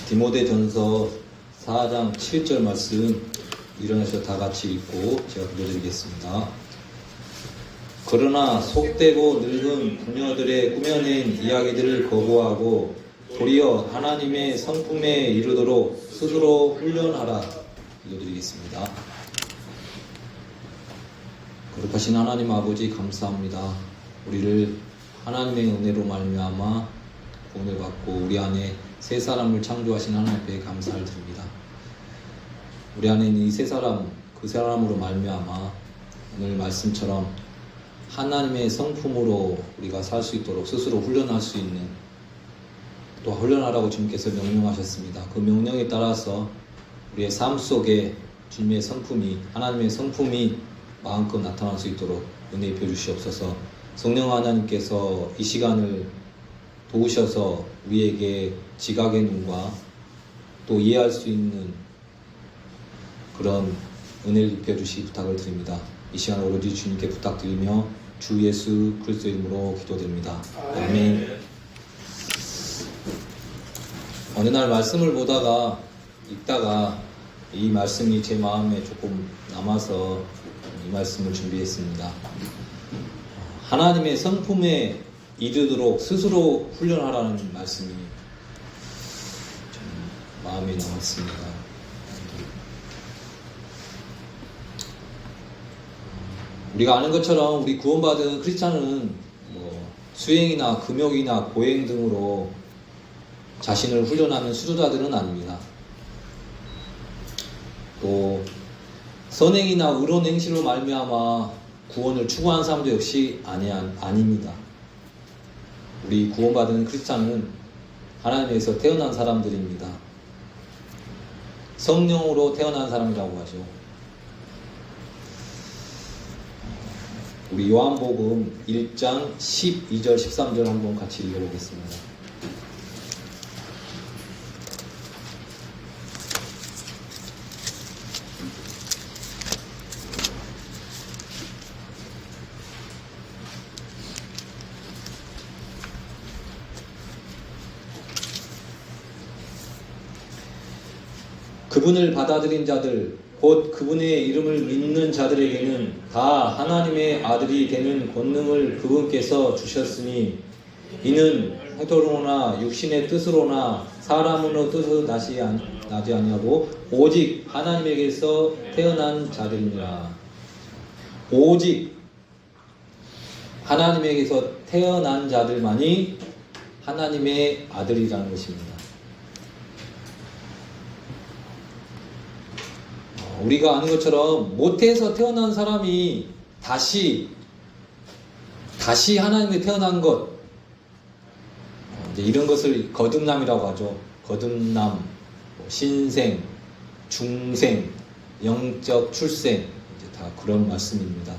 디모데전서 4장 7절 말씀 일어나셔서 다 같이 읽고 제가 불러드리겠습니다. 그러나 속되고 늙은 부녀들의 꾸며낸 이야기들을 거부하고 도리어 하나님의 성품에 이르도록 스스로 훈련하라. 읽어드리겠습니다. 거룩하신 하나님 아버지 감사합니다. 우리를 하나님의 은혜로 말미암아 구원을 받고 우리 안에 새 사람을 창조하신 하나님 앞에 감사를 드립니다. 우리 안에 있는 이 새 사람, 그 사람으로 말미암아 오늘 말씀처럼 하나님의 성품으로 우리가 살 수 있도록 스스로 훈련할 수 있는, 또 훈련하라고 주님께서 명령하셨습니다. 그 명령에 따라서 우리의 삶 속에 주님의 성품이, 하나님의 성품이 마음껏 나타날 수 있도록 은혜 입혀 주시옵소서. 성령 하나님께서 이 시간을 도우셔서 우리에게 지각의 눈과 또 이해할 수 있는 그런 은혜를 입혀 주시 부탁을 드립니다. 이 시간 오로지 주님께 부탁드리며 주 예수 그리스도 이름으로 기도드립니다. 아멘. 어느 날 말씀을 보다가 읽다가 이 말씀이 제 마음에 조금 남아서 이 말씀을 준비했습니다. 하나님의 성품에 이르도록 스스로 훈련하라는 말씀이 좀 마음에 남았습니다. 우리가 아는 것처럼 우리 구원받은 크리스찬은 수행이나 금욕이나 고행 등으로 자신을 훈련하는 수도자들은 아닙니다. 또 선행이나 의로운 행실로 말미암아 구원을 추구하는 사람도 역시 아닙니다. 우리 구원받은 크리스찬은 하나님에서 태어난 사람들입니다. 성령으로 태어난 사람이라고 하죠. 우리 요한복음 1장 12절 13절 한번 같이 읽어보겠습니다. 그분을 받아들인 자들, 곧 그분의 이름을 믿는 자들에게는 다 하나님의 아들이 되는 권능을 그분께서 주셨으니 이는 혈통으로나 육신의 뜻으로나 사람으로 뜻으로 나지 아니하고 오직 하나님에게서 태어난 자들이니라. 오직 하나님에게서 태어난 자들만이 하나님의 아들이라는 것입니다. 우리가 아는 것처럼 모태에서 태어난 사람이 다시 하나님에 태어난 것, 이제 이런 것을 거듭남이라고 하죠. 거듭남, 신생, 중생, 영적 출생, 이제 다 그런 말씀입니다.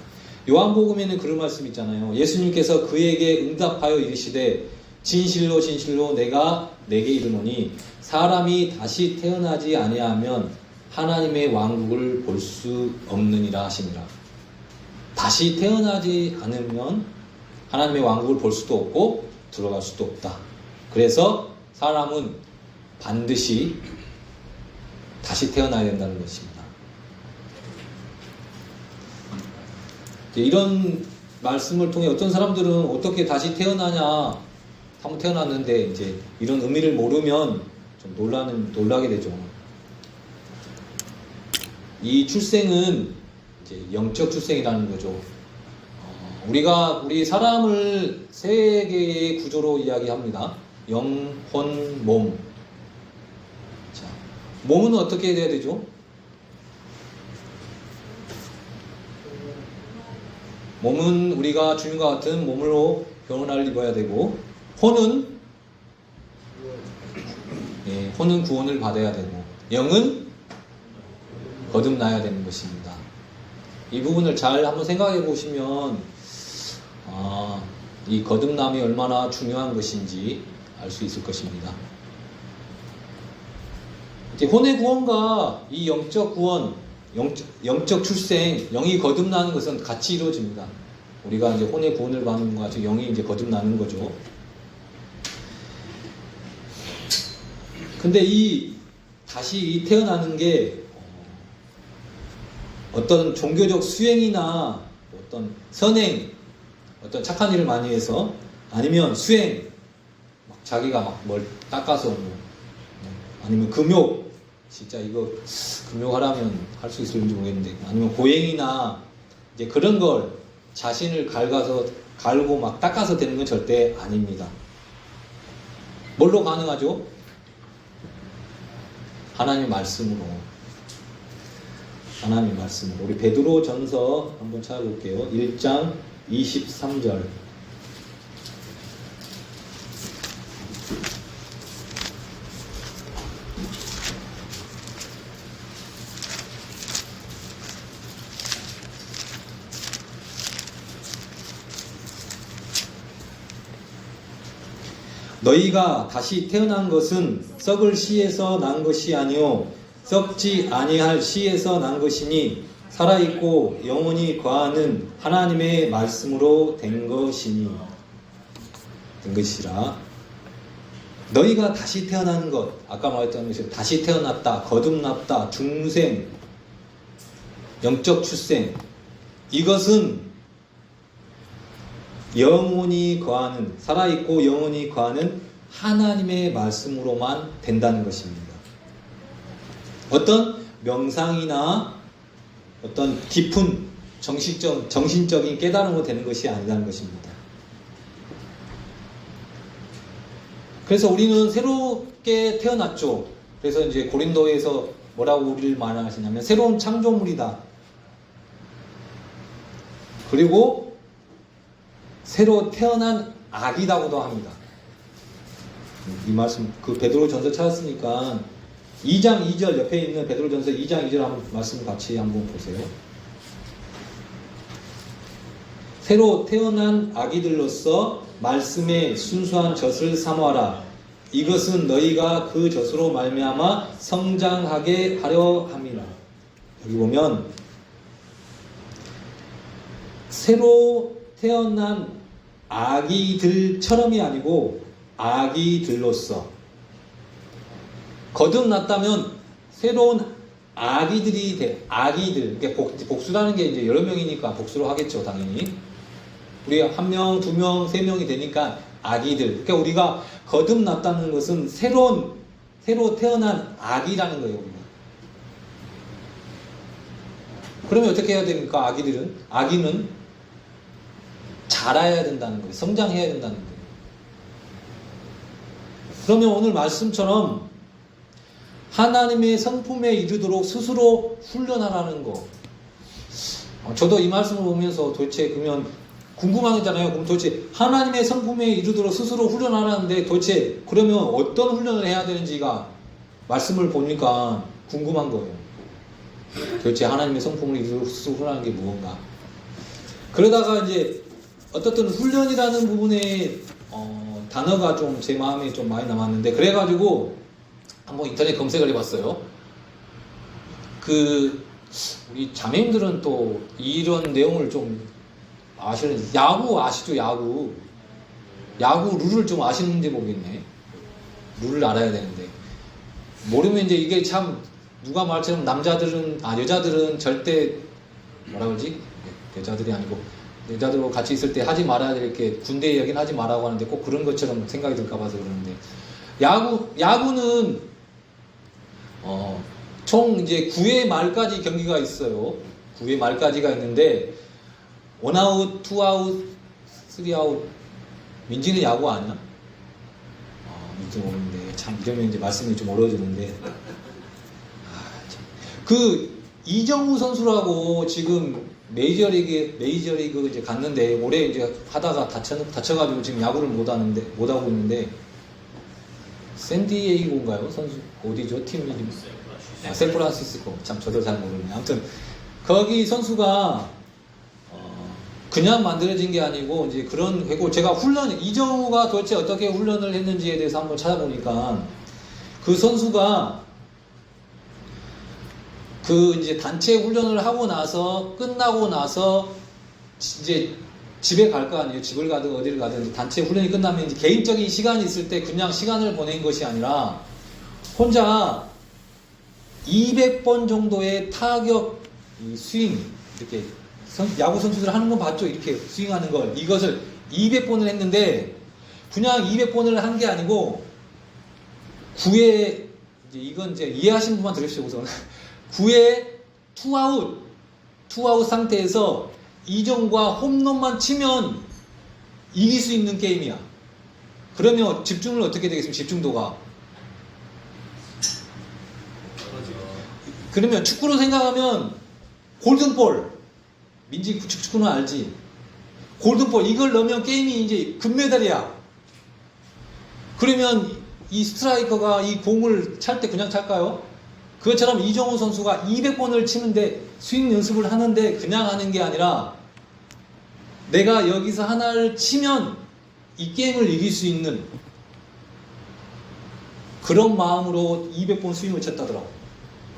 요한복음에는 그런 말씀 있잖아요. 예수님께서 그에게 응답하여 이르시되 진실로 진실로 내가 내게 이르노니 사람이 다시 태어나지 아니하면 하나님의 왕국을 볼 수 없느니라 하시니라. 다시 태어나지 않으면 하나님의 왕국을 볼 수도 없고 들어갈 수도 없다. 그래서 사람은 반드시 다시 태어나야 된다는 것입니다. 이런 말씀을 통해 어떤 사람들은 어떻게 다시 태어나냐, 한번 태어났는데 이제 이런 의미를 모르면 좀 놀라게 되죠. 이 출생은 이제 영적 출생이라는 거죠. 우리 사람을 세 개의 구조로 이야기합니다. 영, 혼, 몸. 자, 몸은 어떻게 돼야 되죠? 몸은 우리가 주님과 같은 몸으로 병원을 입어야 되고, 혼은 구원을 받아야 되고, 영은 거듭나야 되는 것입니다. 이 부분을 잘 한번 생각해 보시면 이 거듭남이 얼마나 중요한 것인지 알 수 있을 것입니다. 이제 혼의 구원과 이 영적 구원, 영적 출생, 영이 거듭나는 것은 같이 이루어집니다. 우리가 이제 혼의 구원을 받는 것과 영이 이제 거듭나는 거죠. 근데 다시 태어나는 게 어떤 종교적 수행이나 어떤 선행, 어떤 착한 일을 많이 해서, 아니면 수행, 자기가 막 뭘 닦아서 아니면 금욕, 진짜 이거 금욕하라면 할 수 있을지 모르겠는데, 아니면 고행이나 이제 그런 걸 자신을 갈고 막 닦아서 되는 건 절대 아닙니다. 뭘로 가능하죠? 하나님의 말씀으로. 하나님의 말씀으로. 우리 베드로 전서 한번 찾아볼게요. 1장 23절. 너희가 다시 태어난 것은 썩을 씨에서 난 것이 아니요 썩지 아니할 씨에서 난 것이니 살아있고 영원히 거하는 하나님의 말씀으로 된 것이라. 너희가 다시 태어난 것, 아까 말했던 것이 다시 태어났다, 거듭났다, 중생, 영적 출생, 이것은 영원히 거하는, 살아있고 영원히 거하는 하나님의 말씀으로만 된다는 것입니다. 어떤 명상이나 어떤 깊은 정신적인 깨달음으로 되는 것이 아니라는 것입니다. 그래서 우리는 새롭게 태어났죠. 그래서 이제 고린도에서 뭐라고 우리를 말하시냐면 새로운 창조물이다. 그리고 새로 태어난 아기다고도 합니다. 이 말씀, 그 베드로 전서 찾았으니까 2장 2절 옆에 있는 베드로 전서 2장 2절 한번 말씀 같이 한번 보세요. 새로 태어난 아기들로서 말씀의 순수한 젖을 삼아라. 이것은 너희가 그 젖으로 말미암아 성장하게 하려 함이라. 여기 보면 새로 태어난 아기들처럼이 아니고 아기들로서, 거듭났다면 새로운 아기들이 돼. 아기들. 그러니까 복수라는 게 이제 여러 명이니까 복수로 하겠죠, 당연히. 우리 1명, 2명, 3명이 되니까 아기들. 그러니까 우리가 거듭났다는 것은 새로 태어난 아기라는 거예요, 우리가. 그러면 어떻게 해야 됩니까? 아기는 자라야 된다는 거예요. 성장해야 된다는 거예요. 그러면 오늘 말씀처럼 하나님의 성품에 이르도록 스스로 훈련하라는 거. 저도 이 말씀을 보면서 도대체 그러면 궁금한 거잖아요. 그럼 도대체 하나님의 성품에 이르도록 스스로 훈련하라는데 도대체 그러면 어떤 훈련을 해야 되는지가 말씀을 보니까 궁금한 거예요. 도대체 하나님의 성품을 이루도록 스스로 훈련하는 게 무언가. 그러다가 이제 어떻든 훈련이라는 부분에 단어가 좀 제 마음에 좀 많이 남았는데, 그래가지고 한번 인터넷 검색을 해봤어요. 우리 자매님들은 또 이런 내용을 좀 아시는, 야구 아시죠? 야구 룰을 좀 아시는지 모르겠네. 룰을 알아야 되는데 모르면 이제 이게 참 누가 말처럼 여자들은 절대 뭐라 그러지? 여자들이 아니고 여자들하고 같이 있을 때 하지 말아야 될 게 군대 이야기는 하지 말라고 하는데 꼭 그런 것처럼 생각이 들까 봐서 그러는데, 야구는 총 이제 9회 말까지 경기가 있어요. 9회 말까지가 있는데 1아웃, 2아웃, 3아웃. 민지는 야구 아니야? 민지 모르는데 참 이러면 이제 말씀이 좀 어려워지는데, 이정우 선수라고 지금 메이저리그 이제 갔는데 올해 이제 하다가 다쳐가지고 지금 야구를 못 하고 있는데, 샌디에이고인가요? 선수 어디죠? 팀 이름? 샌프란시스코. 참 저도 잘 모르네. 아무튼 거기 선수가 그냥 만들어진 게 아니고 이제 그런 거고, 제가 이정우가 도대체 어떻게 훈련을 했는지에 대해서 한번 찾아보니까 그 선수가 이제 단체 훈련을 하고 나서 끝나고 나서 이제 집에 갈 거 아니에요. 집을 가든 어디를 가든 단체 훈련이 끝나면 이제 개인적인 시간이 있을 때 그냥 시간을 보낸 것이 아니라 혼자 200번 정도의 타격 스윙, 이렇게 야구 선수들 하는 거 봤죠? 이렇게 스윙하는 걸. 이것을 200번을 했는데, 그냥 200번을 한 게 아니고, 9회, 이건 이제 이해하시는 분만 들으십시오, 우선. 9회 투아웃 상태에서 이정과 홈런만 치면 이길 수 있는 게임이야. 그러면 집중을 어떻게 되겠습니까? 집중도가. 그러면 축구로 생각하면 골든볼. 민지 축구는 알지? 골든볼. 이걸 넣으면 게임이 이제 금메달이야. 그러면 이 스트라이커가 이 공을 찰 때 그냥 찰까요? 그것처럼 이정우 선수가 200번을 치는데 스윙 연습을 하는데 그냥 하는 게 아니라 내가 여기서 하나를 치면 이 게임을 이길 수 있는 그런 마음으로 200번 스윙을 쳤다더라고.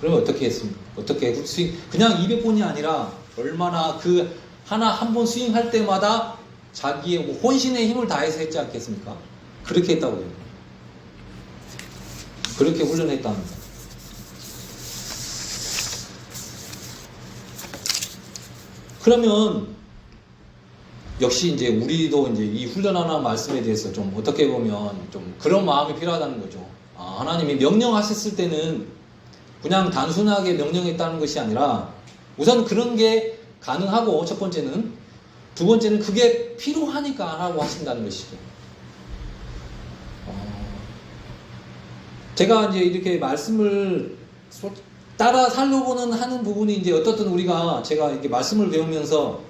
그러면 어떻게 했습니까? 어떻게 스윙, 그냥 200번이 아니라 얼마나 그 하나 한 번 스윙할 때마다 자기의 혼신의 힘을 다해서 했지 않겠습니까? 그렇게 했다고요. 그렇게 훈련했답니다. 그러면 역시 이제 우리도 이제 이 훈련하는 말씀에 대해서 좀 어떻게 보면 좀 그런 마음이 필요하다는 거죠. 하나님이 명령하셨을 때는 그냥 단순하게 명령했다는 것이 아니라 우선 그런 게 가능하고 첫 번째는, 두 번째는 그게 필요하니까 하라고 하신다는 것이죠. 제가 이제 이렇게 말씀을 따라 살려고는 하는 부분이 이제 어떻든 우리가 제가 이렇게 말씀을 배우면서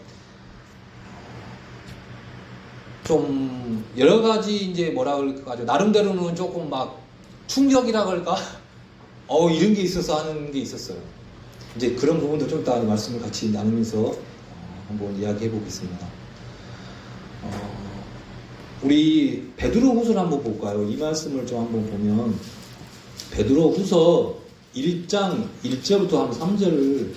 좀 여러 가지 이제 뭐라 그럴까, 나름대로는 조금 막 충격이라 그럴까? 이런 게 있어서 하는 게 있었어요. 이제 그런 부분도 좀 이따 말씀을 같이 나누면서 한번 이야기해 보겠습니다. 우리 베드로후서를 한번 볼까요? 이 말씀을 좀 한번 보면 베드로후서 1장 1절부터 한 3절을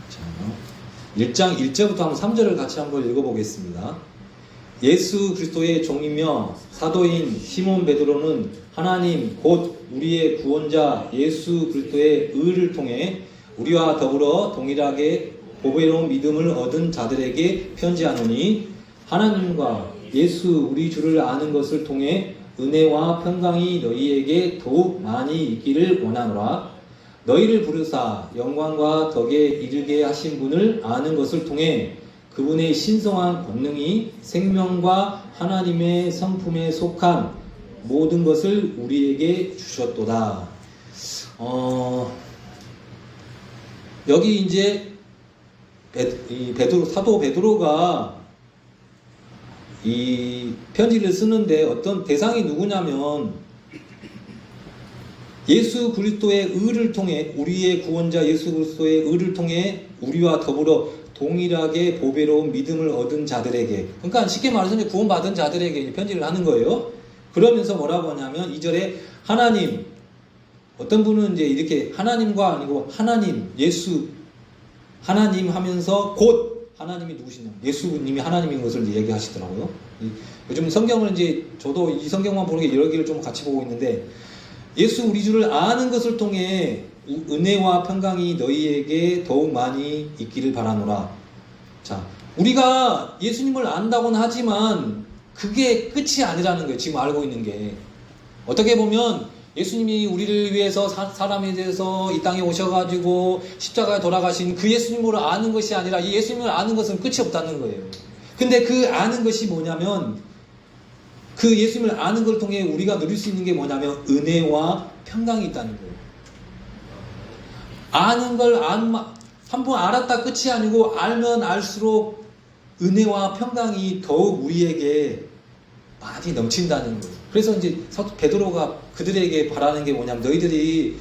자, 1장 1절부터 한 3절을 같이 한번 읽어보겠습니다. 예수 그리스도의 종이며 사도인 시몬 베드로는 하나님 곧 우리의 구원자 예수 그리스도의 의를 통해 우리와 더불어 동일하게 보배로운 믿음을 얻은 자들에게 편지하노니, 하나님과 예수 우리 주를 아는 것을 통해 은혜와 평강이 너희에게 더욱 많이 있기를 원하노라. 너희를 부르사 영광과 덕에 이르게 하신 분을 아는 것을 통해 그분의 신성한 권능이 생명과 하나님의 성품에 속한 모든 것을 우리에게 주셨도다. 여기 이제 사도 베드로가 이 편지를 쓰는데 어떤 대상이 누구냐면 예수 그리스도의 의를 통해, 우리의 구원자 예수 그리스도의 의를 통해 우리와 더불어 동일하게 보배로운 믿음을 얻은 자들에게, 그러니까 쉽게 말해서 구원받은 자들에게 편지를 하는 거예요. 그러면서 뭐라고 하냐면 2절에 하나님, 어떤 분은 이제 이렇게 하나님과 아니고 하나님, 예수, 하나님 하면서 곧 하나님이 누구시냐, 예수님이 하나님인 것을 얘기하시더라고요. 요즘 성경을 이제 저도 이 성경만 보는 게 여러 개를 좀 같이 보고 있는데, 예수 우리 주를 아는 것을 통해 은혜와 평강이 너희에게 더욱 많이 있기를 바라노라. 자, 우리가 예수님을 안다고는 하지만 그게 끝이 아니라는 거예요. 지금 알고 있는 게. 어떻게 보면 예수님이 우리를 위해서 사람에 대해서 이 땅에 오셔가지고 십자가에 돌아가신 그 예수님을 아는 것이 아니라 이 예수님을 아는 것은 끝이 없다는 거예요. 근데 그 아는 것이 뭐냐면, 그 예수님을 아는 걸 통해 우리가 누릴 수 있는 게 뭐냐면 은혜와 평강이 있다는 거예요. 아는 걸 한번 알았다 끝이 아니고 알면 알수록 은혜와 평강이 더욱 우리에게 많이 넘친다는 거예요. 그래서 이제 베드로가 그들에게 바라는 게 뭐냐면, 너희들이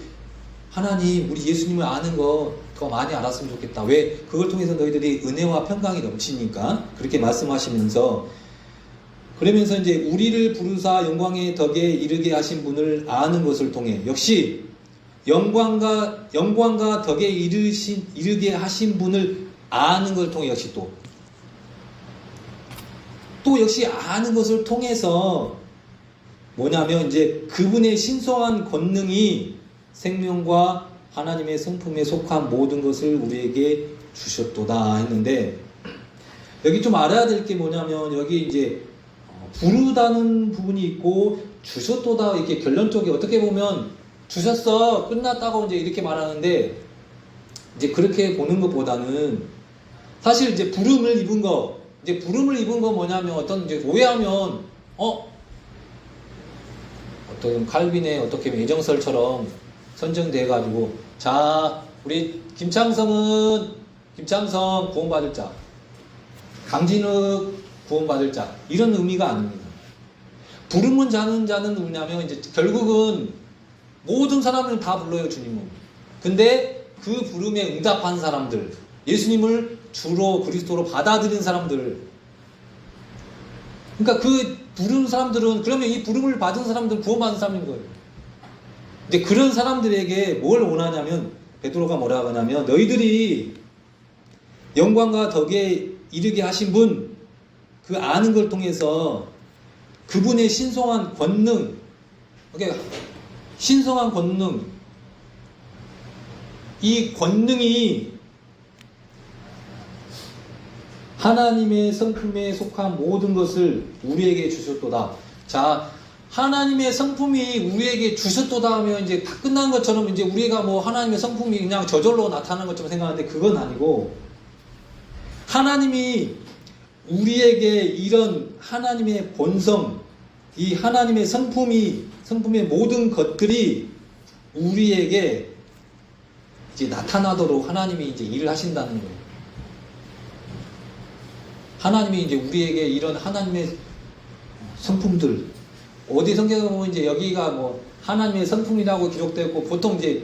하나님, 우리 예수님을 아는 거 더 많이 알았으면 좋겠다. 왜? 그걸 통해서 너희들이 은혜와 평강이 넘치니까. 그렇게 말씀하시면서, 그러면서 이제 우리를 부르사 영광의 덕에 이르게 하신 분을 아는 것을 통해, 역시 영광과 덕에 이르게 하신 분을 아는 걸 통해 역시 또 또 역시 아는 것을 통해서 뭐냐면 이제 그분의 신성한 권능이 생명과 하나님의 성품에 속한 모든 것을 우리에게 주셨도다 했는데, 여기 좀 알아야 될 게 뭐냐면 여기 이제 부르다는 부분이 있고 주셨도다, 이렇게 결론 쪽에 어떻게 보면 주셨어 끝났다고 이제 이렇게 말하는데, 이제 그렇게 보는 것보다는 사실 이제 부름을 입은 거, 이제 부름을 입은 거 뭐냐면 어떤 이제 오해하면 어떤 칼빈의 어떻게 예정설처럼 선정돼 가지고, 자 우리 김창성 구원받을 자, 강진욱 구원받을 자, 이런 의미가 아닙니다. 부름은 자는 누구냐면 이제 결국은 모든 사람을 다 불러요, 주님은. 근데 그 부름에 응답한 사람들, 예수님을 주로 그리스도로 받아들인 사람들, 그러니까 그 부른 사람들은, 그러면 이 부름을 받은 사람들은 구원받은 사람인 거예요. 근데 그런 사람들에게 뭘 원하냐면, 베드로가 뭐라고 하냐면, 너희들이 영광과 덕에 이르게 하신 분, 그 아는 걸 통해서 그분의 신성한 권능, 신성한 권능, 이 권능이 하나님의 성품에 속한 모든 것을 우리에게 주셨도다. 자, 하나님의 성품이 우리에게 주셨도다 하면 이제 다 끝난 것처럼, 이제 우리가 뭐 하나님의 성품이 그냥 저절로 나타나는 것처럼 생각하는데, 그건 아니고, 하나님이 우리에게 이런 하나님의 본성, 이 하나님의 성품의 모든 것들이 우리에게 이제 나타나도록 하나님이 이제 일을 하신다는 거예요. 하나님이 이제 우리에게 이런 하나님의 성품들, 어디 성경에 보면 이제 여기가 뭐 하나님의 성품이라고 기록되어 있고, 보통 이제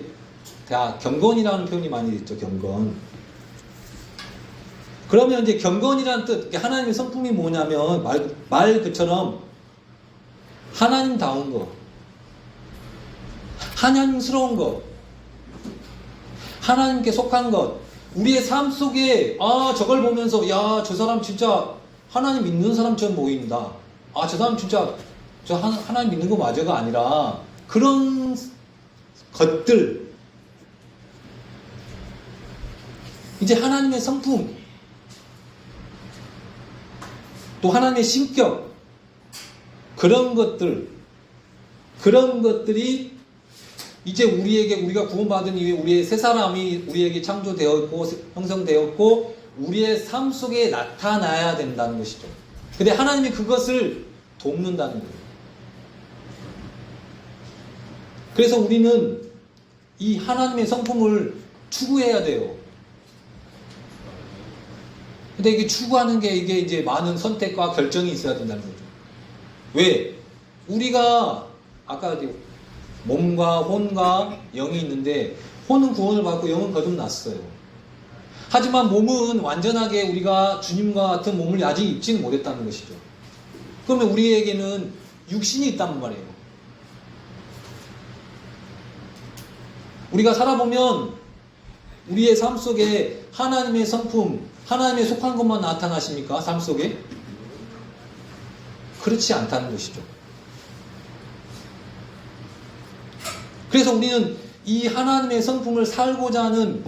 다 경건이라는 표현이 많이 있죠, 경건. 그러면 이제 경건이라는 뜻, 하나님의 성품이 뭐냐면 말 그처럼 하나님다운 거, 하나님스러운 것, 하나님께 속한 것, 우리의 삶 속에 저걸 보면서 야, 저 사람 진짜 하나님 믿는 사람처럼 보인다. 저 사람 진짜 하나님 믿는 거 맞아가 아니라, 그런 것들, 이제 하나님의 성품, 또 하나님의 신격, 그런 것들이 이제 우리가 구원받은 이후에 우리의 새 사람이 우리에게 창조되었고 형성되었고 우리의 삶 속에 나타나야 된다는 것이죠. 근데 하나님이 그것을 돕는다는 거예요. 그래서 우리는 이 하나님의 성품을 추구해야 돼요. 근데 이게 추구하는 게 이게 이제 많은 선택과 결정이 있어야 된다는 거죠. 왜? 우리가 아까 이제 몸과 혼과 영이 있는데, 혼은 구원을 받고 영은 거듭났어요. 하지만 몸은 완전하게 우리가 주님과 같은 몸을 아직 입지는 못했다는 것이죠. 그러면 우리에게는 육신이 있단 말이에요. 우리가 살아보면 우리의 삶 속에 하나님의 성품, 하나님의 속한 것만 나타나십니까? 삶 속에? 그렇지 않다는 것이죠. 그래서 우리는 이 하나님의 성품을 살고자 하는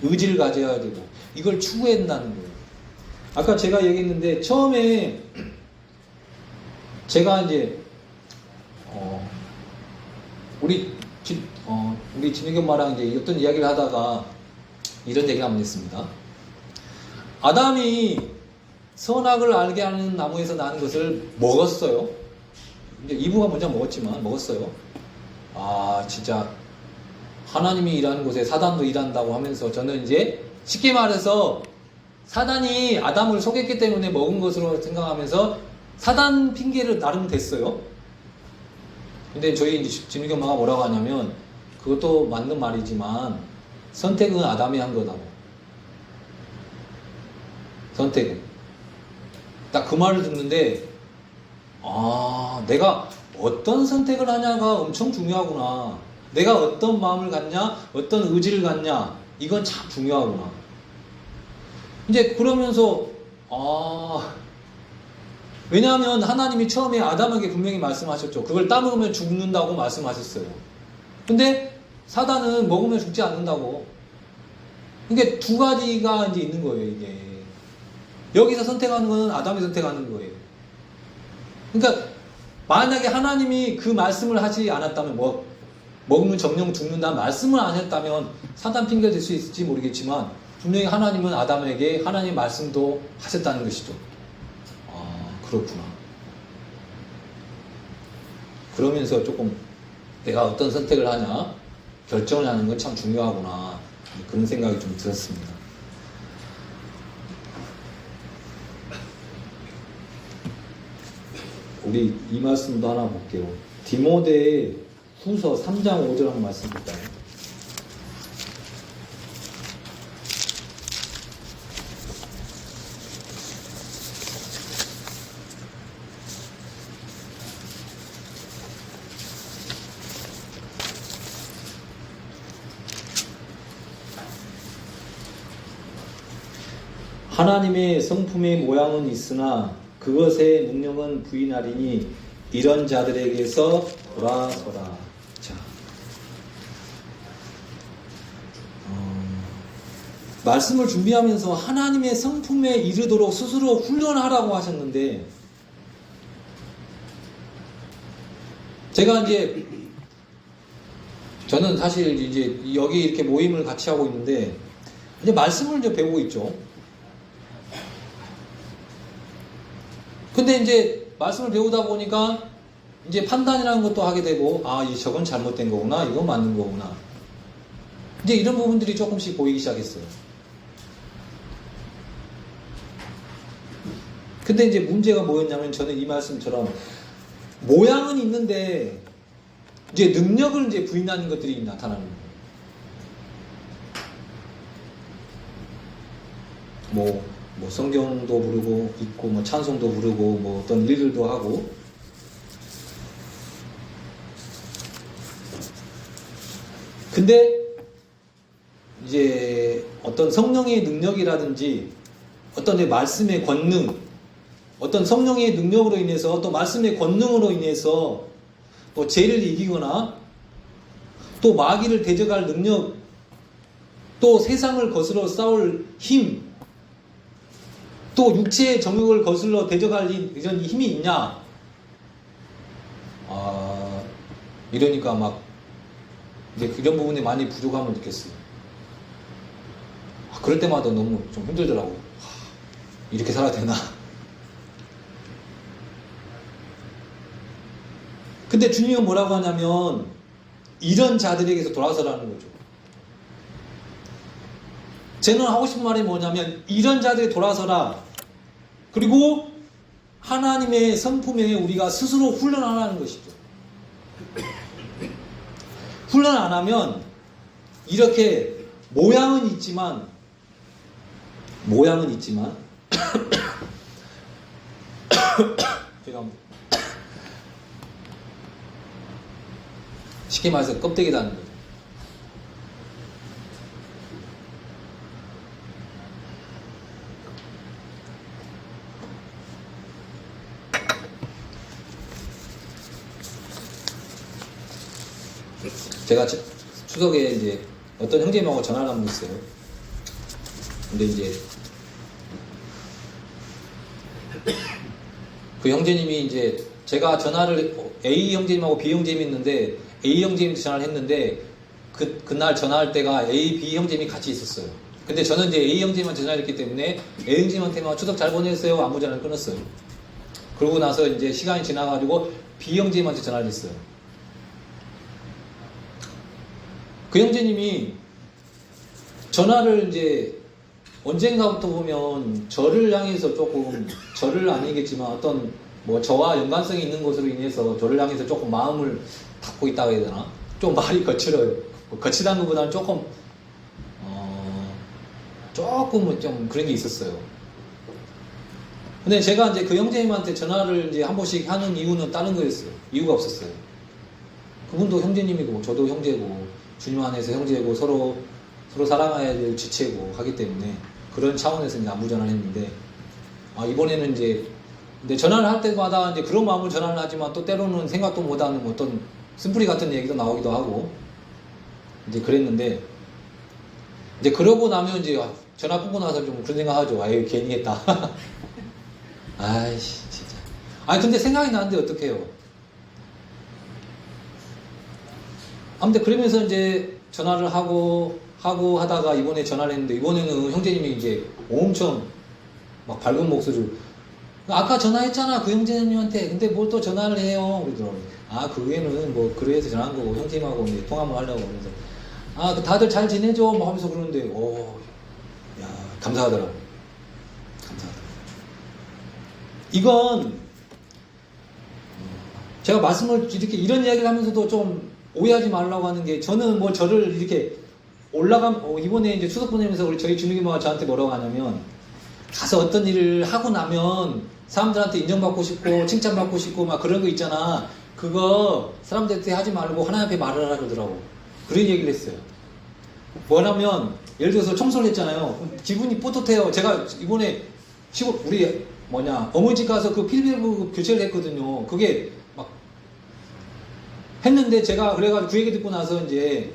의지를 가져야 되고, 이걸 추구해야 된다는 거예요. 아까 제가 얘기했는데, 처음에 제가 이제 우리 진혁이 엄마랑 이제 어떤 이야기를 하다가 이런 얘기를 한번 했습니다. 아담이 선악을 알게 하는 나무에서 나는 것을 먹었어요. 이제 이브가 먼저 먹었지만 먹었어요. 진짜 하나님이 일하는 곳에 사단도 일한다고 하면서, 저는 이제 쉽게 말해서 사단이 아담을 속였기 때문에 먹은 것으로 생각하면서 사단 핑계를 나름 댔어요. 근데 저희 진욱이 엄마가 뭐라고 하냐면, 그것도 맞는 말이지만 선택은 아담이 한 거다고. 선택은. 딱 그 말을 듣는데, 내가 어떤 선택을 하냐가 엄청 중요하구나. 내가 어떤 마음을 갖냐, 어떤 의지를 갖냐, 이건 참 중요하구나. 이제 그러면서 왜냐하면 하나님이 처음에 아담에게 분명히 말씀하셨죠. 그걸 따먹으면 죽는다고 말씀하셨어요. 근데 사단은 먹으면 죽지 않는다고. 그러니까 두 가지가 이제 있는 거예요, 이게. 여기서 선택하는 거는 아담이 선택하는 거예요. 그러니까 만약에 하나님이 그 말씀을 하지 않았다면, 먹으면 정령 죽는다 말씀을 안 했다면 사단 핑계 댈 수 있을지 모르겠지만 분명히 하나님은 아담에게 하나님의 말씀도 하셨다는 것이죠. 그렇구나. 그러면서 조금 내가 어떤 선택을 하냐 결정을 하는 건 참 중요하구나, 그런 생각이 좀 들었습니다. 우리 이 말씀도 하나 볼게요. 디모데 후서 3장 5절 한번 말씀 볼까요? 하나님의 성품의 모양은 있으나 그것의 능력은 부인하리니 이런 자들에게서 돌아서라. 자, 말씀을 준비하면서 하나님의 성품에 이르도록 스스로 훈련하라고 하셨는데, 제가 저는 사실 이제 여기 이렇게 모임을 같이 하고 있는데 이제 말씀을 이제 배우고 있죠. 근데 이제 말씀을 배우다 보니까 이제 판단이라는 것도 하게 되고, 저건 잘못된 거구나, 이건 맞는 거구나. 이제 이런 부분들이 조금씩 보이기 시작했어요. 근데 이제 문제가 뭐였냐면, 저는 이 말씀처럼 모양은 있는데 이제 능력을 이제 부인하는 것들이 나타나는 거예요. 뭐 성경도 부르고 있고, 뭐 찬송도 부르고, 뭐 어떤 일들도 하고. 근데 이제 어떤 성령의 능력이라든지 어떤 내 말씀의 권능, 어떤 성령의 능력으로 인해서 또 말씀의 권능으로 인해서 또 죄를 이기거나 또 마귀를 대적할 능력, 또 세상을 거스러 싸울 힘, 또 육체의 정욕을 거슬러 대적할 이런 힘이 있냐? 이러니까 막 이제 이런 부분에 많이 부족함을 느꼈어요. 그럴 때마다 너무 좀 힘들더라고요. 이렇게 살아야 되나? 근데 주님은 뭐라고 하냐면 이런 자들에게서 돌아서라는 거죠. 저는 하고 싶은 말이 뭐냐면 이런 자들이 돌아서라. 그리고 하나님의 성품에 우리가 스스로 훈련하라는 것이죠. 훈련 안 하면 이렇게 모양은 있지만 제가 쉽게 말해서 껍데기다는 거죠. 제가 추석에 이제 어떤 형제님하고 전화를 한번 했어요. 근데 이제 그 형제님이 이제 제가 전화를 A 형제님하고 B 형제님이 있는데 A 형제님한테 전화를 했는데 그날 전화할 때가 A, B 형제님이 같이 있었어요. 근데 저는 이제 A 형제님한테 전화를 했기 때문에 A 형제님한테만 추석 잘 보냈어요? 아무 전화를 끊었어요. 그러고 나서 이제 시간이 지나가지고 B 형제님한테 전화를 했어요. 그 형제님이 전화를 이제 언젠가부터 보면 저를 향해서 조금, 저를 아니겠지만 어떤 뭐 저와 연관성이 있는 것으로 인해서 저를 향해서 조금 마음을 닫고 있다고 해야 되나? 좀 말이 거칠어요. 거치다는 것보다는 조금은 좀 그런 게 있었어요. 근데 제가 이제 그 형제님한테 전화를 이제 한 번씩 하는 이유는 다른 거였어요. 이유가 없었어요. 그분도 형제님이고 저도 형제고 주님 안에서 형제고 서로 사랑해야 될 지체고 하기 때문에 그런 차원에서 이제 안부 전화를 했는데, 이번에는 이제 근데 전화를 할 때마다 이제 그런 마음으로 전화를 하지만 또 때로는 생각도 못하는 어떤 쓴뿌리 같은 얘기도 나오기도 하고 이제 그랬는데 이제 그러고 나면 이제 전화 끊고 나서 좀 그런 생각하죠. 아유 괜히 했다. 아이씨 진짜. 근데 생각이 나는데 어떡해요. 아무튼 그러면서 이제 전화를 하고 하다가 이번에 전화를 했는데 이번에는 형제님이 이제 엄청 막 밝은 목소리로 아까 전화했잖아 그 형제님한테. 근데 뭘 또 전화를 해요 그러더라고요. 그 외에는 뭐 그래서 전화한 거고 형제님하고 이제 통화를 하려고 그러면서 그 다들 잘 지내죠 뭐 하면서 그러는데 야 감사하더라고요. 감사하더라고요. 이건 제가 말씀을 이렇게 이런 이야기를 하면서도 좀 오해하지 말라고 하는 게 저는 뭐 저를 이렇게 이번에 이제 추석 보내면서 우리 저희 주미기모가 저한테 뭐라고 하냐면 가서 어떤 일을 하고 나면 사람들한테 인정받고 싶고 칭찬받고 싶고 막 그런 거 있잖아. 그거 사람들한테 하지 말고 하나님 앞에 말을 하라 그러더라고. 그런 얘기를 했어요. 뭐냐면 예를 들어서 청소를 했잖아요. 기분이 뿌듯해요. 제가 이번에 우리 어머니 집 가서 그 필리핀 교체를 했거든요. 그게 막 했는데 제가 그래가지고 그 얘기 듣고 나서 이제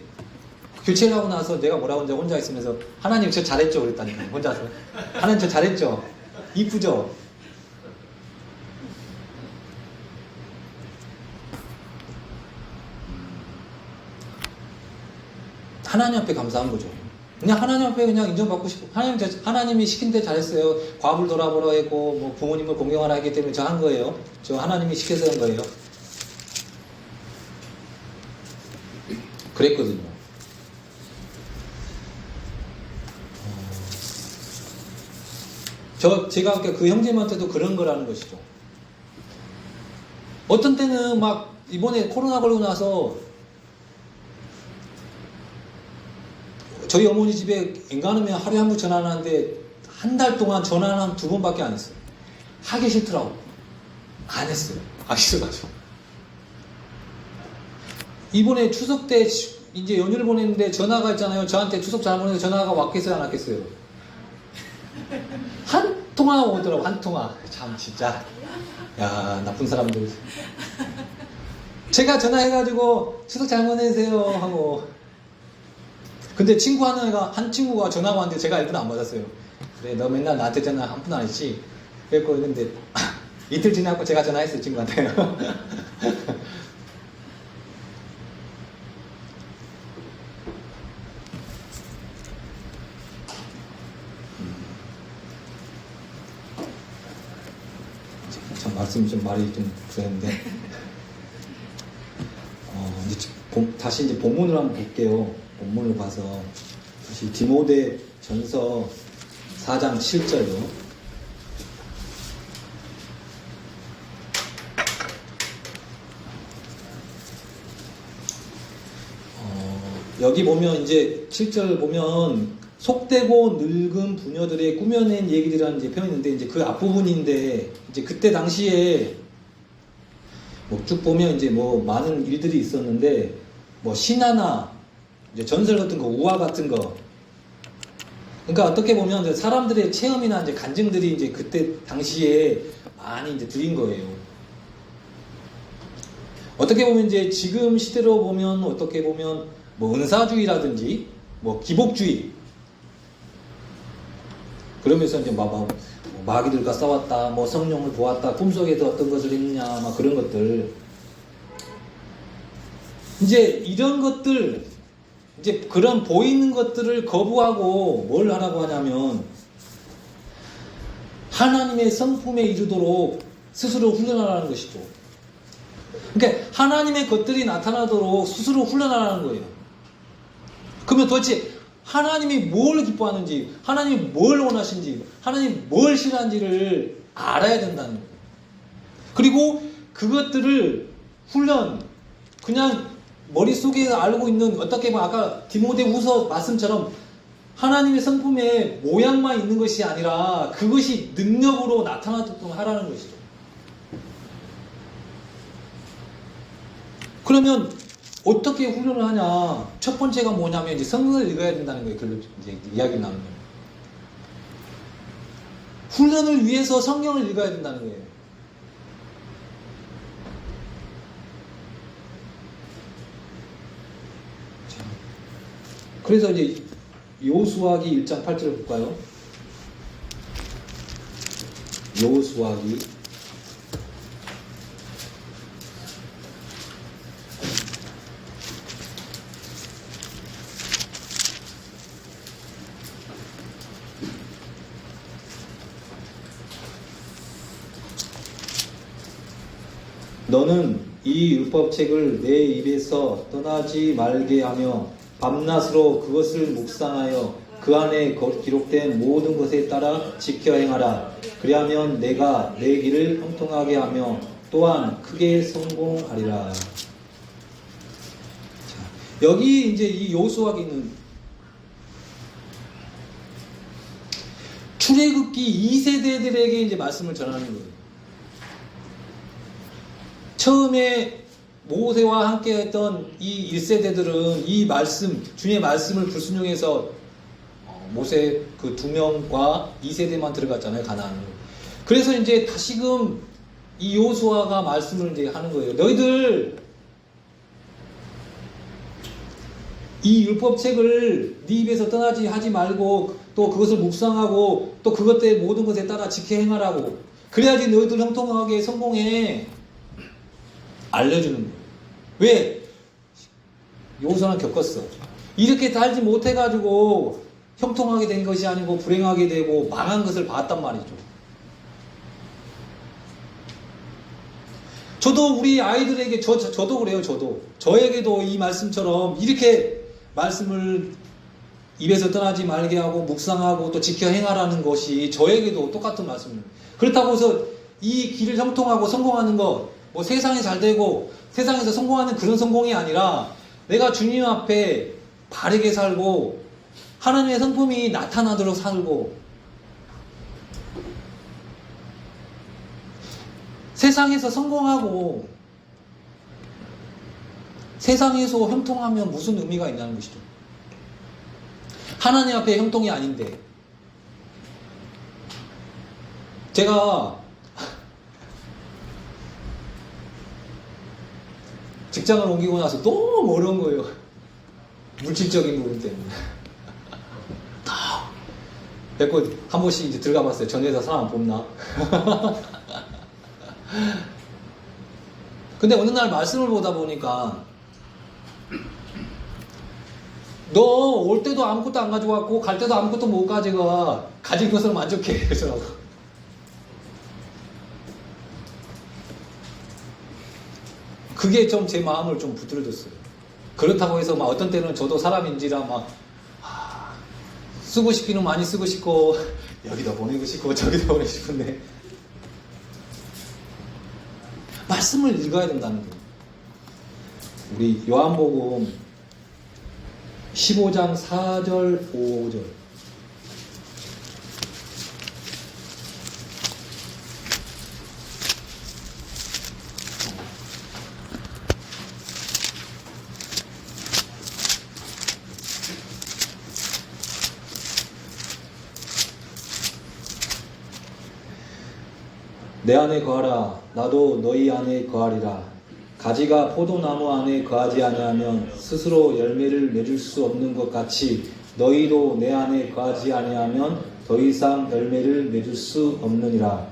교체를 하고 나서 내가 뭐라고 혼자 있으면서 하나님 저 잘했죠 그랬다니까 혼자서. 하나님 저 잘했죠. 이쁘죠. 하나님 앞에 감사한 거죠. 그냥 하나님 앞에 그냥 인정받고 싶고 하나님이 시킨 대 잘했어요. 과부를 돌아보라 했고 뭐 부모님을 공경하라 했기 때문에 저 한 거예요. 저 하나님이 시켜서 한 거예요. 그랬거든요. 제가 그 형제님한테도 그런 거라는 것이죠. 어떤 때는 막 이번에 코로나 걸리고 나서 저희 어머니 집에 엔간하면 하루에 한 번 전화를 하는데 한 달 동안 전화를 한 2번밖에 안 했어요. 하기 싫더라고. 안 했어요. 하기 싫어가지고. 이번에 추석 때 이제 연휴를 보냈는데 전화가 있잖아요. 저한테 추석 잘 보내서 전화가 왔겠어요 안 왔겠어요? 한 통화 오더라고. 한 통화. 참 진짜 야 나쁜 사람들. 제가 전화해가지고 추석 잘 보내세요 하고 근데 한 친구가 전화가 왔는데 제가 1분 안 받았어요. 그래 너 맨날 나한테 전화 한 푼 안 했지? 그랬고 근데 이틀 지나고 제가 전화했어요 친구한테. 참 말씀이 좀 말이 좀 그랬는데 이제 다시 이제 본문을 한번 볼게요. 본문을 봐서 다시 디모데 전서 4장 7절로 여기 보면 이제 7절 보면 속되고 늙은 부녀들의 꾸며낸 얘기들이라는 이제 표현이 있는데 이제 그 앞부분인데 이제 그때 당시에 뭐 쭉 보면 이제 뭐 많은 일들이 있었는데 뭐 신화나 이제 전설 같은 거, 우화 같은 거. 그러니까 어떻게 보면 이제 사람들의 체험이나 이제 간증들이 이제 그때 당시에 많이 이제 드린 거예요. 어떻게 보면 이제 지금 시대로 보면 어떻게 보면 뭐 은사주의라든지 뭐 기복주의 그러면서 이제 마귀들과 싸웠다, 뭐 성령을 보았다, 꿈속에서 어떤 것을 했느냐, 막 그런 것들. 이제 이런 것들, 이제 그런 보이는 것들을 거부하고 뭘 하라고 하냐면 하나님의 성품에 이르도록 스스로 훈련하라는 것이죠. 그러니까 하나님의 것들이 나타나도록 스스로 훈련하라는 거예요. 그러면 도대체 하나님이 뭘 기뻐하는지, 하나님이 뭘 원하시는지, 하나님이 뭘 싫어하는지를 알아야 된다는 거예요. 그리고 그것들을 그냥 머릿속에 알고 있는, 어떻게 보면 아까 디모데후서 말씀처럼 하나님의 성품의 모양만 있는 것이 아니라 그것이 능력으로 나타나도록 하라는 것이죠. 그러면 어떻게 훈련을 하냐? 첫 번째가 뭐냐면 이제 성경을 읽어야 된다는 거예요. 이제 이야기 나누면 훈련을 위해서 성경을 읽어야 된다는 거예요. 자, 그래서 이제 여호수아기 1장 8절을 볼까요? 여호수아기 너는 이 율법책을 내 입에서 떠나지 말게 하며 밤낮으로 그것을 묵상하여 그 안에 기록된 모든 것에 따라 지켜 행하라. 그리하면 내가 내 길을 형통하게 하며 또한 크게 성공하리라. 자, 여기 이제 이 여호수아기는 출애굽기 2세대들에게 이제 말씀을 전하는 거예요. 처음에 모세와 함께 했던 이 1세대들은 이 말씀, 주님의 말씀을 불순종해서 모세 그 2명과 2세대만 들어갔잖아요, 가나안으로. 그래서 이제 다시금 이 여호수아가 말씀을 이제 하는 거예요. 너희들 이 율법책을 네 입에서 떠나지 하지 말고 또 그것을 묵상하고 또 그것의 모든 것에 따라 지켜 행하라고. 그래야지 너희들 형통하게 성공해. 알려주는 거예요. 왜? 여호수아는 겪었어. 이렇게 살지 못해가지고 형통하게 된 것이 아니고 불행하게 되고 망한 것을 봤단 말이죠. 저도 우리 아이들에게 저도 그래요. 저에게도 이 말씀처럼 이렇게 말씀을 입에서 떠나지 말게 하고 묵상하고 또 지켜 행하라는 것이 저에게도 똑같은 말씀이에요. 그렇다고 해서 이 길을 형통하고 성공하는 것, 뭐 세상이 잘 되고 세상에서 성공하는 그런 성공이 아니라 내가 주님 앞에 바르게 살고 하나님의 성품이 나타나도록 살고 세상에서 성공하고 세상에서 형통하면 무슨 의미가 있냐는 것이죠. 하나님 앞에 형통이 아닌데 제가 직장을 옮기고 나서 너무 어려운 거예요. 물질적인 부분 때문에. 됐고 한 번씩 이제 들어가 봤어요. 전 회사 사람 안 뽑나? 근데 어느 날 말씀을 보다 보니까 너 올 때도 아무것도 안 가져왔고 갈 때도 아무것도 못 가져가. 가진 것으로 만족해. 그러더라고. 그게 좀 제 마음을 좀 부드러졌어요. 그렇다고 해서 막 어떤 때는 저도 사람인지라 막 쓰고 싶기는 많이 쓰고 싶고 여기다 보내고 싶고 저기다 보내고 싶은데 말씀을 읽어야 된다는 거예요. 우리 요한복음 15장 4절 5절 내 안에 거하라. 나도 너희 안에 거하리라. 가지가 포도나무 안에 거하지 아니하면 스스로 열매를 맺을 수 없는 것 같이 너희도 내 안에 거하지 아니하면 더 이상 열매를 맺을 수 없느니라.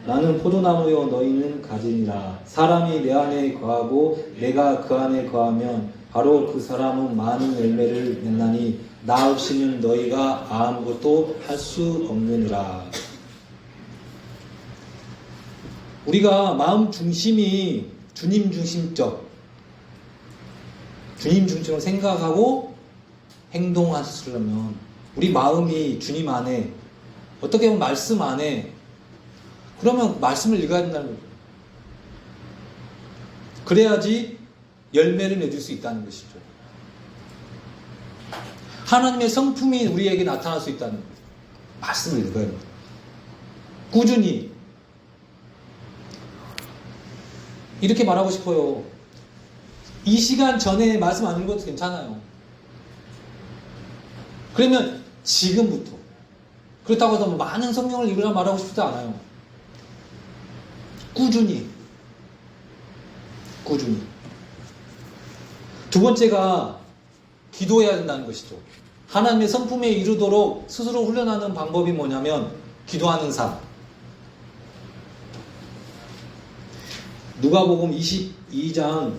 나는 포도나무요 너희는 가지니라. 사람이 내 안에 거하고 내가 그 안에 거하면 바로 그 사람은 많은 열매를 맺나니 나 없이는 너희가 아무것도 할 수 없느니라. 우리가 마음 중심이 주님 중심적, 주님 중심으로 생각하고 행동하시려면 우리 마음이 주님 안에, 어떻게 보면 말씀 안에, 그러면 말씀을 읽어야 된다는 거예요. 그래야지 열매를 맺을 수 있다는 것이죠. 하나님의 성품이 우리에게 나타날 수 있다는 거예요. 말씀을 읽어야 합니다. 꾸준히. 이렇게 말하고 싶어요. 이 시간 전에 말씀 안 읽어도 괜찮아요. 그러면 지금부터 그렇다고 해서 뭐 많은 성경을 읽으라 말하고 싶지 않아요. 꾸준히. 두 번째가 기도해야 된다는 것이죠. 하나님의 성품에 이르도록 스스로 훈련하는 방법이 뭐냐면 기도하는 삶. 누가복음 22장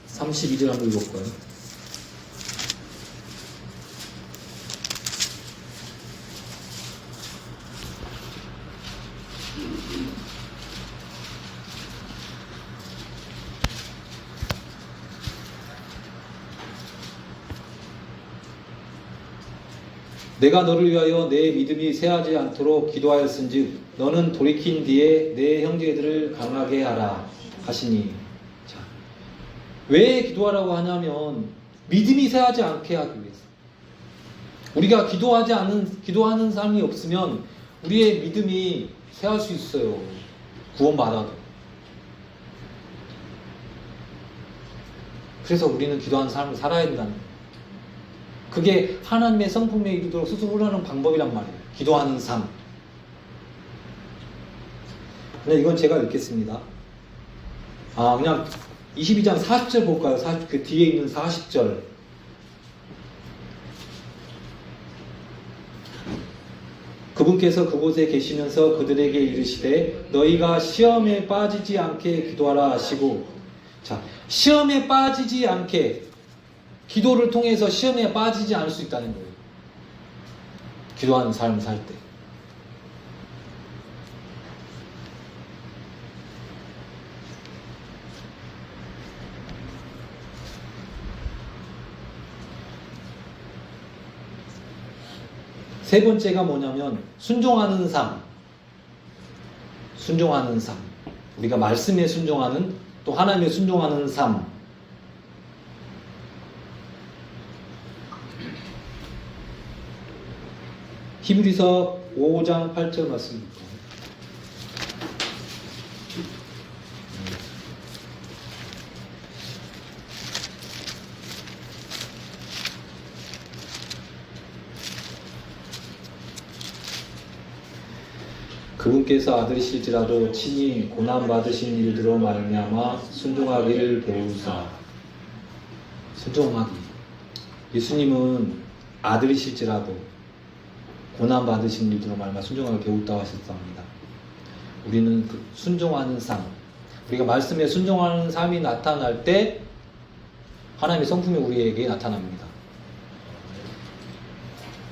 32절 한번 읽어볼까요? 내가 너를 위하여 내 믿음이 쇠하지 않도록 기도하였은즉 너는 돌이킨 뒤에 내 형제들을 강하게 하라 하시니. 자, 왜 기도하라고 하냐면 믿음이 쇠하지 않게 하기 위해서. 우리가 기도하는 삶이 없으면 우리의 믿음이 쇠할 수 있어요. 구원받아도. 그래서 우리는 기도하는 삶을 살아야 된다는 거예요. 그게 하나님의 성품에 이르도록 스스로 훈련하는 방법이란 말이에요. 기도하는 삶. 근데 이건 제가 읽겠습니다. 그냥 22장 40절 볼까요? 그 뒤에 있는 40절. 그분께서 그곳에 계시면서 그들에게 이르시되 너희가 시험에 빠지지 않게 기도하라 하시고. 자, 시험에 빠지지 않게, 기도를 통해서 시험에 빠지지 않을 수 있다는 거예요. 기도하는 삶을 살 때. 세 번째가 뭐냐면 순종하는 삶. 순종하는 삶. 우리가 말씀에 순종하는, 또 하나님에 순종하는 삶. 히브리서 5장 8절 말씀입니다. 그분께서 아들이실지라도 친히 고난받으신 일들로 말미암아 순종하기를 배우사. 순종하기. 예수님은 아들이실지라도 고난받으신 일들로 말미암아 순종하기를 배웠다고 하셨습니다. 우리는 그 순종하는 삶, 우리가 말씀에 순종하는 삶이 나타날 때 하나님의 성품이 우리에게 나타납니다.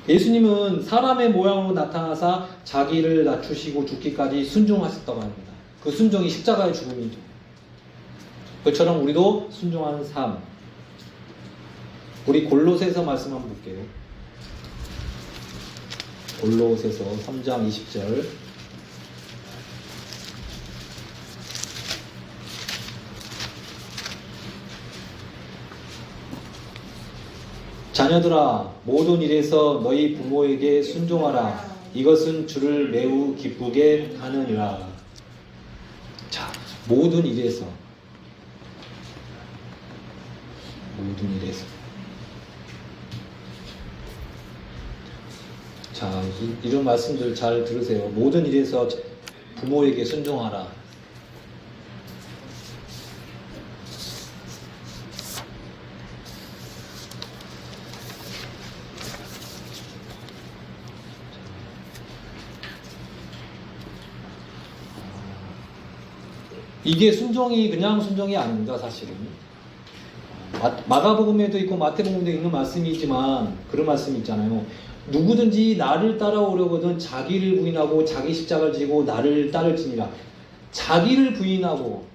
예수님은 사람의 모양으로 나타나사 자기를 낮추시고 죽기까지 순종하셨다고 합니다. 그 순종이 십자가의 죽음이죠. 그처럼 우리도 순종하는 삶. 우리 골로새서 말씀 한번 볼게요. 골로새서 3장 20절. 자녀들아, 모든 일에서 너희 부모에게 순종하라. 이것은 주를 매우 기쁘게 하느니라. 자, 모든 일에서. 모든 일에서. 자, 이런 말씀들 잘 들으세요. 모든 일에서 부모에게 순종하라. 이게 순종이 그냥 순종이 아닙니다, 사실은. 마가복음에도 있고 마태복음에도 있는 말씀이지만 그런 말씀이 있잖아요. 누구든지 나를 따라오려거든 자기를 부인하고 자기 십자가를 지고 나를 따를지니라. 자기를 부인하고.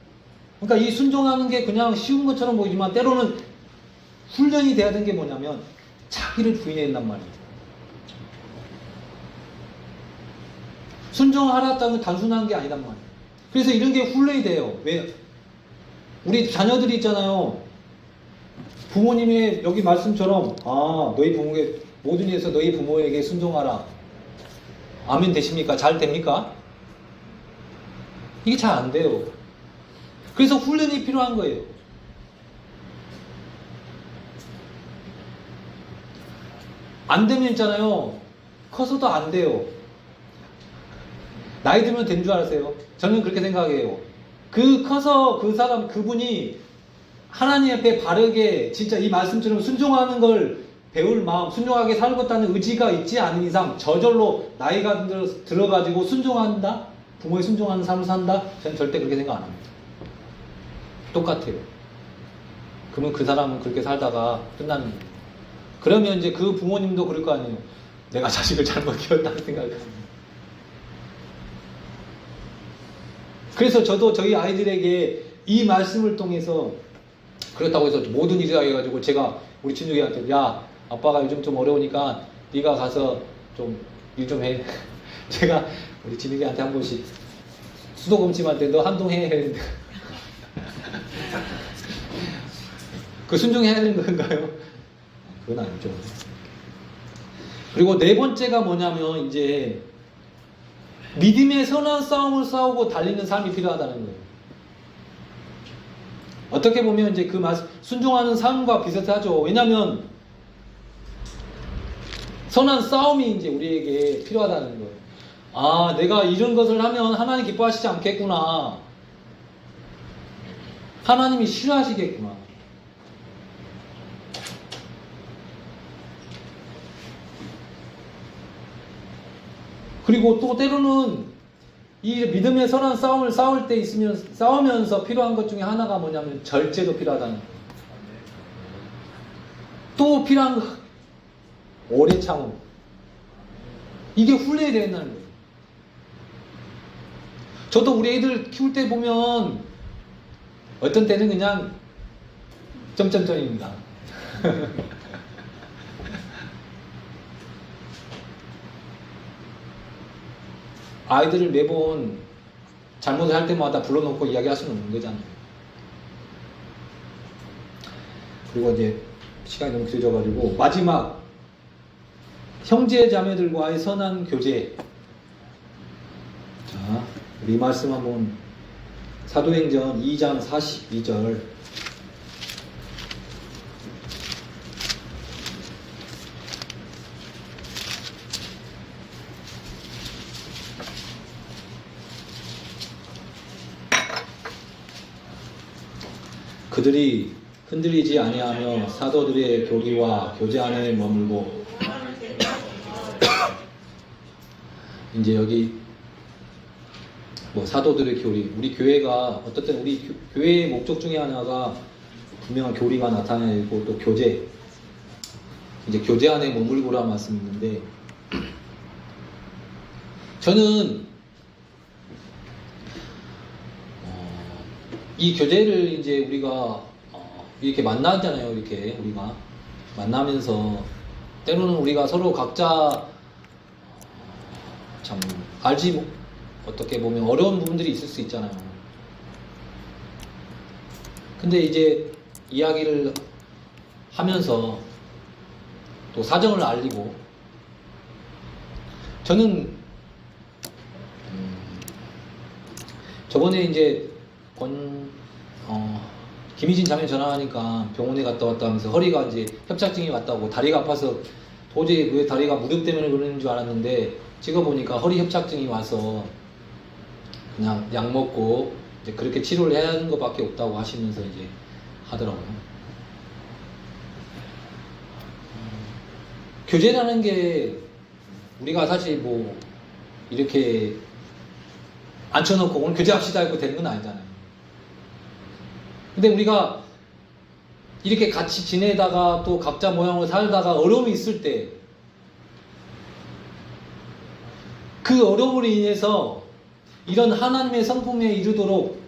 그러니까 이 순종하는 게 그냥 쉬운 것처럼 보이지만 때로는 훈련이 돼야 되는 게 뭐냐면 자기를 부인해야 된단 말이에요. 순종하라는 건 단순한 게 아니란 말이에요. 그래서 이런 게 훈련이 돼요. 왜? 우리 자녀들이 있잖아요. 부모님의 여기 말씀처럼 너희 부모에게 모든 일에서 너희 부모에게 순종하라. 아멘 되십니까? 잘 됩니까? 이게 잘 안 돼요. 그래서 훈련이 필요한 거예요. 안 되면 있잖아요. 커서도 안 돼요. 나이 들면 된 줄 알았어요. 저는 그렇게 생각해요. 커서 그분이 하나님 앞에 바르게 진짜 이 말씀처럼 순종하는 걸 배울 마음, 순종하게 살겠다는 의지가 있지 않은 이상 저절로 나이가 들어가지고 순종한다? 부모에 순종하는 삶을 산다? 저는 절대 그렇게 생각 안 합니다. 똑같아요. 그러면 그 사람은 그렇게 살다가 끝나는 거예요. 그러면 이제 그 부모님도 그럴 거 아니에요. 내가 자식을 잘못 키웠다는 생각을 합니다. 그래서 저도 저희 아이들에게 이 말씀을 통해서 그렇다고 해서 모든 일이 다 해가지고 제가 우리 진욱이한테 야 아빠가 요즘 좀 어려우니까 네가 가서 좀 일 좀 해. 제가 우리 진욱이한테 한 번씩 수도검침한테 너 한동해 했는데 그 순종해야 되는 건가요? 그건 아니죠. 그리고 네 번째가 뭐냐면 이제 믿음의 선한 싸움을 싸우고 달리는 삶이 필요하다는 거예요. 어떻게 보면 이제 그 순종하는 삶과 비슷하죠. 왜냐하면 선한 싸움이 이제 우리에게 필요하다는 거예요. 아, 내가 이런 것을 하면 하나님 기뻐하시지 않겠구나. 하나님이 싫어하시겠구나. 그리고 또 때로는 이 믿음의 선한 싸움을 싸우면서 필요한 것 중에 하나가 뭐냐면 절제도 필요하다는 거예요. 또 필요한 거 오래 참음. 이게 훈련이 된다는 거예요. 저도 우리 애들 키울 때 보면 어떤 때는 그냥 점점점입니다. 아이들을 매번 잘못을 할 때마다 불러놓고 이야기할 수는 없는 거잖아요. 그리고 이제 시간이 너무 길어져가지고 마지막 형제 자매들과의 선한 교제. 자, 우리 말씀 한번 사도행전 2장 42절. 그들이 흔들리지 아니하며 사도들의 교리와 교제 안에 머물고. 이제 여기 뭐 사도들의 교리, 우리 교회가 어떻든 우리 교회의 목적 중에 하나가 분명한 교리가 나타나야 되고 또 교제, 이제 교제 안에 머물고라 말씀이 있는데 저는 이 교제를 이제 우리가 이렇게 만나잖아요. 이렇게 우리가 만나면서 때로는 우리가 서로 각자 참 어떻게 보면 어려운 부분들이 있을 수 있잖아요. 근데 이제 이야기를 하면서 또 사정을 알리고 저는 저번에 이제 김희진 자매 전화하니까 병원에 갔다 왔다 하면서 허리가 이제 협착증이 왔다고 다리가 아파서 도저히 왜 다리가 무릎 때문에 그러는 줄 알았는데 찍어보니까 허리 협착증이 와서 그냥 약 먹고 이제 그렇게 치료를 해야 하는 것밖에 없다고 하시면서 이제 하더라고요. 교제라는 게 우리가 사실 뭐 이렇게 앉혀놓고 오늘 교제합시다 하고 되는 건 아니잖아요. 근데 우리가 이렇게 같이 지내다가 또 각자 모양으로 살다가 어려움이 있을 때 그 어려움으로 인해서 이런 하나님의 성품에 이르도록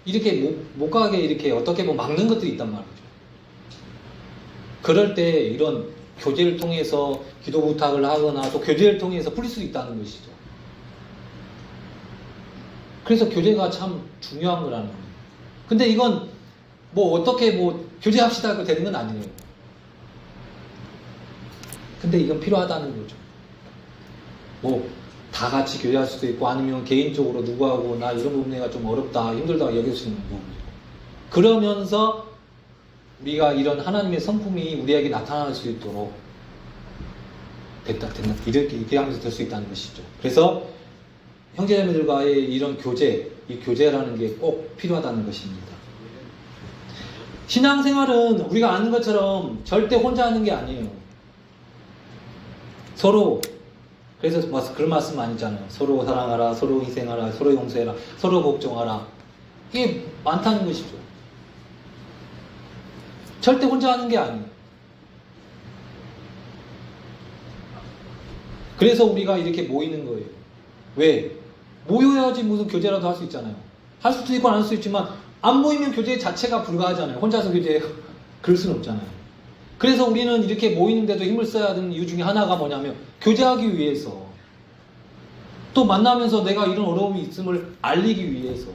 이렇게 못 가게 이렇게 어떻게 보면 막는 것들이 있단 말이죠. 그럴 때 이런 교제를 통해서 기도 부탁을 하거나 또 교제를 통해서 풀릴 수 있다는 것이죠. 그래서 교제가 참 중요한 거라는 거예요. 근데 이건 뭐 어떻게 뭐 교제합시다 하고 되는 건 아니에요. 근데 이건 필요하다는 거죠. 뭐 다 같이 교제할 수도 있고 아니면 개인적으로 누구하고 나 이런 부분에가 좀 어렵다 힘들다 여길 수 있는 부분이고 그러면서 우리가 이런 하나님의 성품이 우리에게 나타날 수 있도록 됐다 이렇게 하면서 될 수 있다는 것이죠. 그래서 형제자매들과의 이런 교제, 이 교제라는 게 꼭 필요하다는 것입니다. 신앙생활은 우리가 아는 것처럼 절대 혼자 하는 게 아니에요. 서로, 그래서 그런 말씀 많이 있잖아요. 서로 사랑하라, 서로 희생하라, 서로 용서해라, 서로 복종하라. 이게 많다는 것이죠. 절대 혼자 하는 게 아니에요. 그래서 우리가 이렇게 모이는 거예요. 왜? 모여야지 무슨 교제라도 할 수 있잖아요. 할 수도 있고 안 할 수도 있지만 안 모이면 교제 자체가 불가하잖아요. 혼자서 교제해요. 그럴 수는 없잖아요. 그래서 우리는 이렇게 모이는데도 힘을 써야 하는 이유 중에 하나가 뭐냐면 교제하기 위해서, 또 만나면서 내가 이런 어려움이 있음을 알리기 위해서,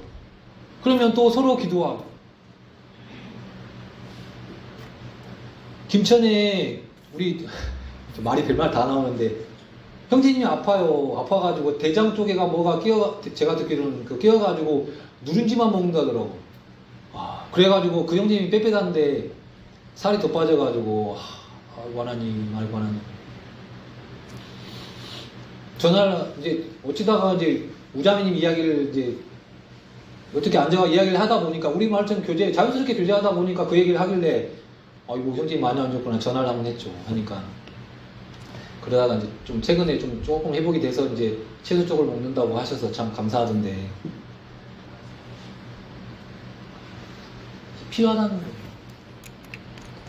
그러면 또 서로 기도하고. 김천에 우리 말이 별말 다 나오는데 형제님이 아파요. 아파가지고 대장 쪽에가 뭐가 제가 듣기로는 끼어가지고 누룽지만 먹는다더라고. 그래가지고 그 형제님이 빼빼단데 살이 더 빠져가지고 아이고 하나님, 아이고 하나님. 전날 이제 어찌다가 이제 우자매님 이야기를 이제 어떻게 앉아가 이야기를 하다 보니까 우리 말처럼 자연스럽게 교제하다 보니까 그 얘기를 하길래 아이고 형제님 많이 안 좋구나 전화를 한번 했죠. 하니까 그러다가 이제 좀 최근에 좀 조금 회복이 돼서 이제 채소 쪽을 먹는다고 하셔서 참 감사하던데 필요하다는 거예요.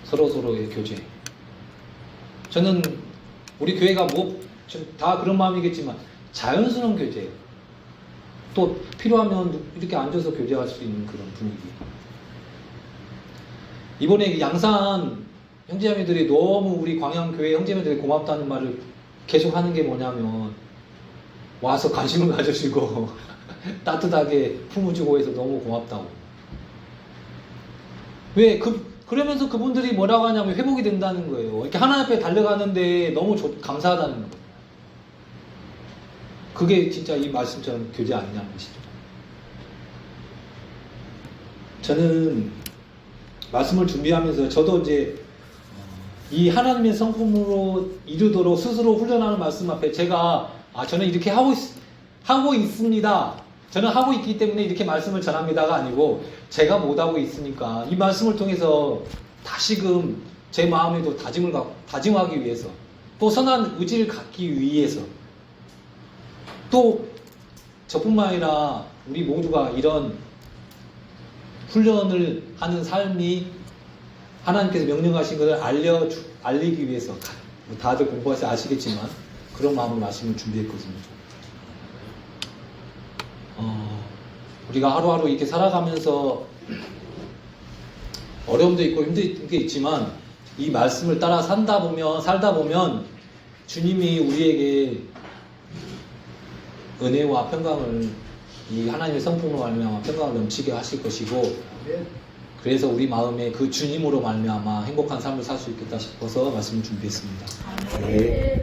서로서로의 교제. 저는 우리 교회가 다 그런 마음이겠지만 자연스러운 교제, 또 필요하면 이렇게 앉아서 교제할 수 있는 그런 분위기. 이번에 양산 형제자매들이 너무 우리 광양교회 형제자매들이 고맙다는 말을 계속 하는 게 뭐냐면 와서 관심을 가져주고 따뜻하게 품어주고 해서 너무 고맙다고. 왜? 그러면서 그분들이 뭐라고 하냐면 회복이 된다는 거예요. 이렇게 하나님 앞에 달려가는데 너무 감사하다는 거예요. 그게 진짜 이 말씀처럼 교제 아니냐는 것이죠. 저는 말씀을 준비하면서 저도 이제 이 하나님의 성품으로 이르도록 스스로 훈련하는 말씀 앞에 제가 저는 이렇게 하고 있습니다. 저는 하고 있기 때문에 이렇게 말씀을 전합니다가 아니고 제가 못하고 있으니까 이 말씀을 통해서 다시금 제 마음에도 다짐하기 위해서, 또 선한 의지를 갖기 위해서, 또 저뿐만 아니라 우리 모두가 이런 훈련을 하는 삶이 하나님께서 명령하신 것을 알리기 위해서, 다들 공부해서 아시겠지만 그런 마음으로 말씀을 준비했거든요. 우리가 하루하루 이렇게 살아가면서 어려움도 있고 힘든 게 있지만 이 말씀을 따라 살다 보면 주님이 우리에게 은혜와 평강을, 이 하나님의 성품으로 말미암아 평강을 넘치게 하실 것이고, 그래서 우리 마음에 그 주님으로 말미암아 행복한 삶을 살 수 있겠다 싶어서 말씀을 준비했습니다. 네.